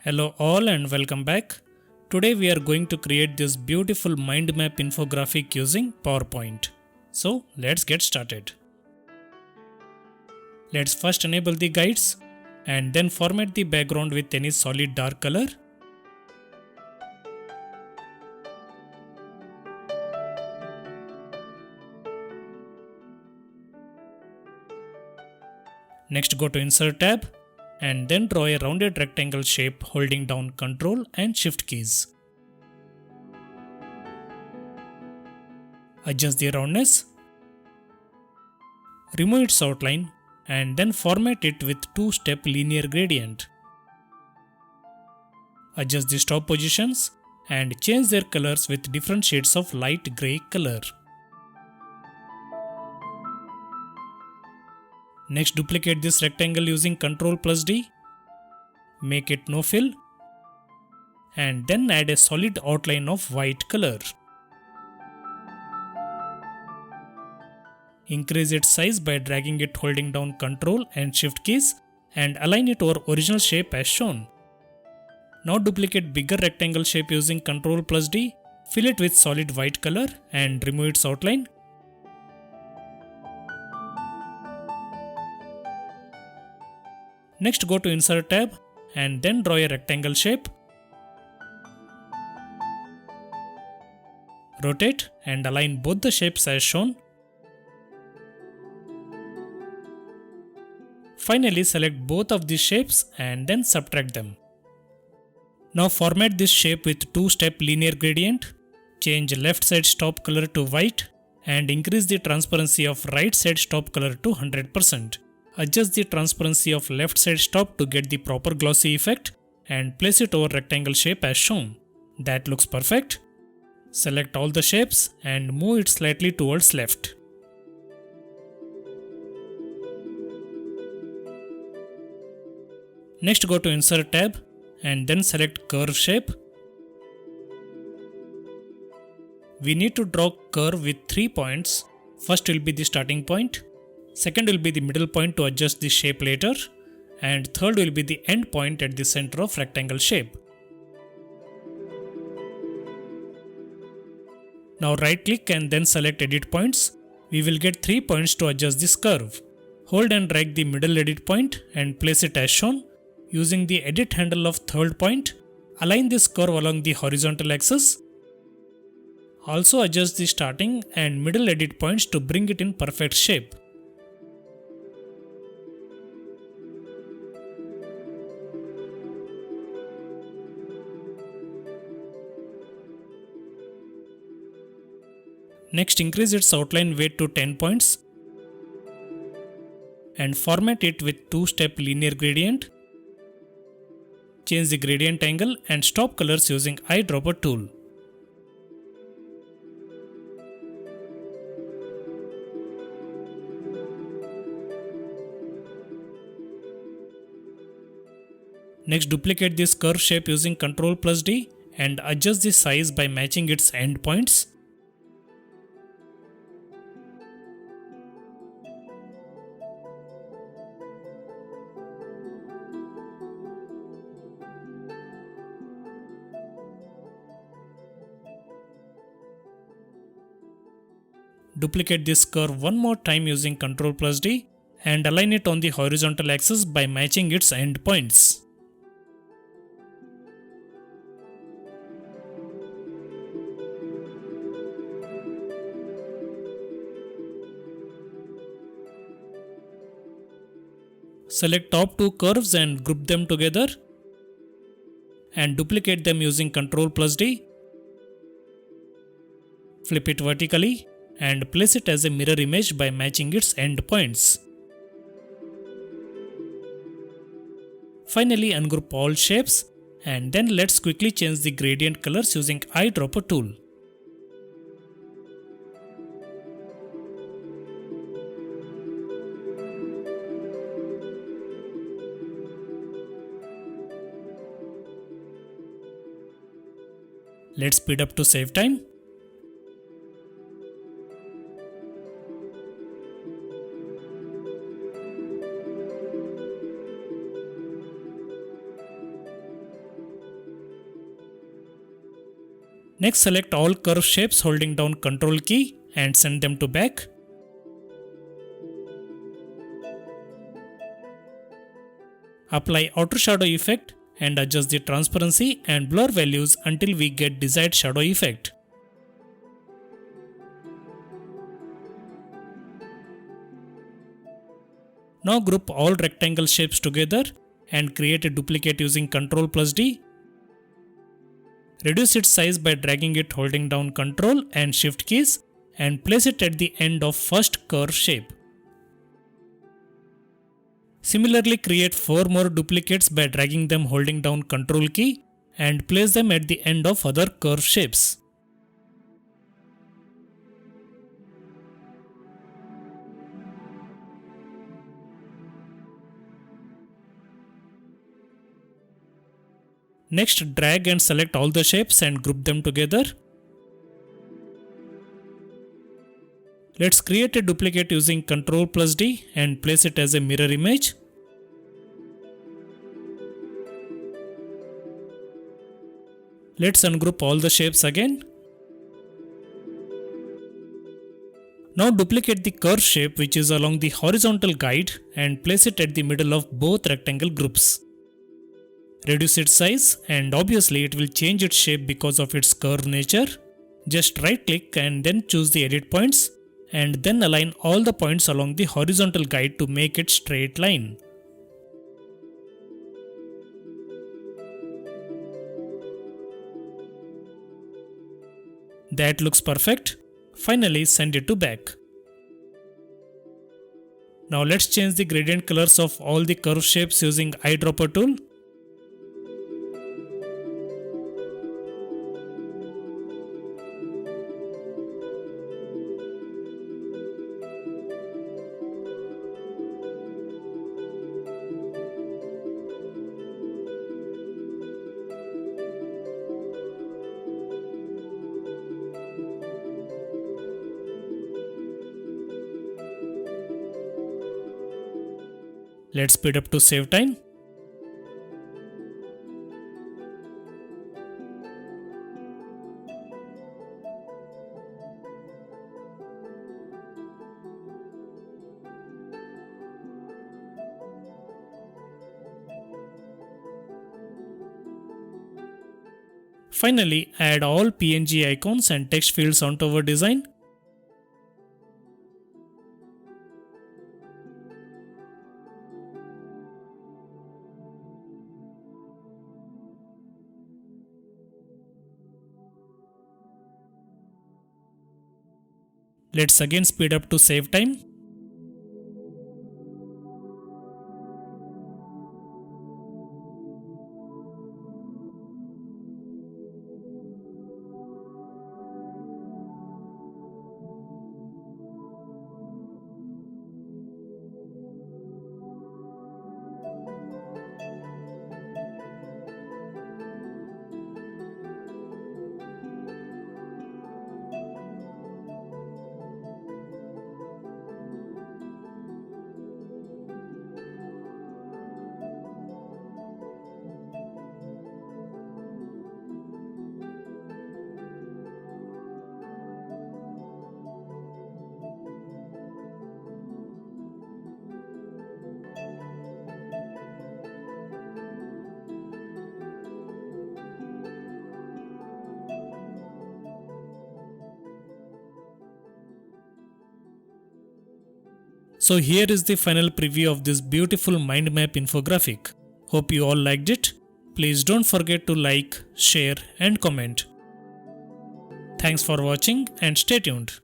Hello all and welcome back. Today we are going to create this beautiful mind map infographic using PowerPoint. So let's get started. Let's first enable the guides and then format the background with any solid dark color. Next go to Insert tab and then draw a rounded rectangle shape holding down Ctrl and Shift keys. Adjust the roundness, remove its outline and then format it with two-step linear gradient. Adjust the stop positions and change their colors with different shades of light grey color. Next, duplicate this rectangle using Ctrl+D, make it no fill, and then add a solid outline of white color. Increase its size by dragging it holding down Ctrl and Shift keys and align it over original shape as shown. Now duplicate bigger rectangle shape using Ctrl+D, fill it with solid white color and remove its outline. Next go to Insert tab and then draw a rectangle shape. Rotate and align both the shapes as shown. Finally select both of these shapes and then subtract them. Now format this shape with two-step linear gradient. Change left side stop color to white and increase the transparency of right side stop color to 100%. Adjust the transparency of left side stop to get the proper glossy effect and place it over rectangle shape as shown. That looks perfect. Select all the shapes and move it slightly towards left. Next go to Insert tab and then select curve shape. We need to draw curve with 3 points. First will be the starting point. Second will be the middle point to adjust the shape later, and third will be the end point at the center of rectangle shape. Now right click and then select edit points. We will get 3 points to adjust this curve. Hold and drag the middle edit point and place it as shown. Using the edit handle of third point, align this curve along the horizontal axis. Also adjust the starting and middle edit points to bring it in perfect shape. Next, increase its outline weight to 10 points and format it with two-step linear gradient. Change the gradient angle and stop colors using eyedropper tool. Next, duplicate this curve shape using Ctrl+D and adjust the size by matching its endpoints. Duplicate this curve one more time using Ctrl+D and align it on the horizontal axis by matching its endpoints. Select top two curves and group them together and duplicate them using Ctrl+D. Flip it vertically and place it as a mirror image by matching its endpoints. Finally ungroup all shapes and then let's quickly change the gradient colors using eyedropper tool. Let's speed up to save time. Next, select all curve shapes holding down Ctrl key and send them to back. Apply outer shadow effect and adjust the transparency and blur values until we get desired shadow effect. Now group all rectangle shapes together and create a duplicate using Ctrl+D. Reduce its size by dragging it holding down Ctrl and Shift keys and place it at the end of first curve shape. Similarly, create 4 more duplicates by dragging them holding down Ctrl key and place them at the end of other curve shapes. Next, drag and select all the shapes and group them together. Let's create a duplicate using Ctrl+D and place it as a mirror image. Let's ungroup all the shapes again. Now duplicate the curve shape which is along the horizontal guide and place it at the middle of both rectangle groups. Reduce its size and obviously it will change its shape because of its curved nature. Just right click and then choose the edit points and then align all the points along the horizontal guide to make it straight line. That looks perfect. Finally, send it to back. Now let's change the gradient colors of all the curve shapes using eyedropper tool. Let's speed up to save time. Finally, add all PNG icons and text fields onto our design. Let's again speed up to save time. So here is the final preview of this beautiful mind map infographic. Hope you all liked it. Please don't forget to like, share and comment. Thanks for watching and stay tuned.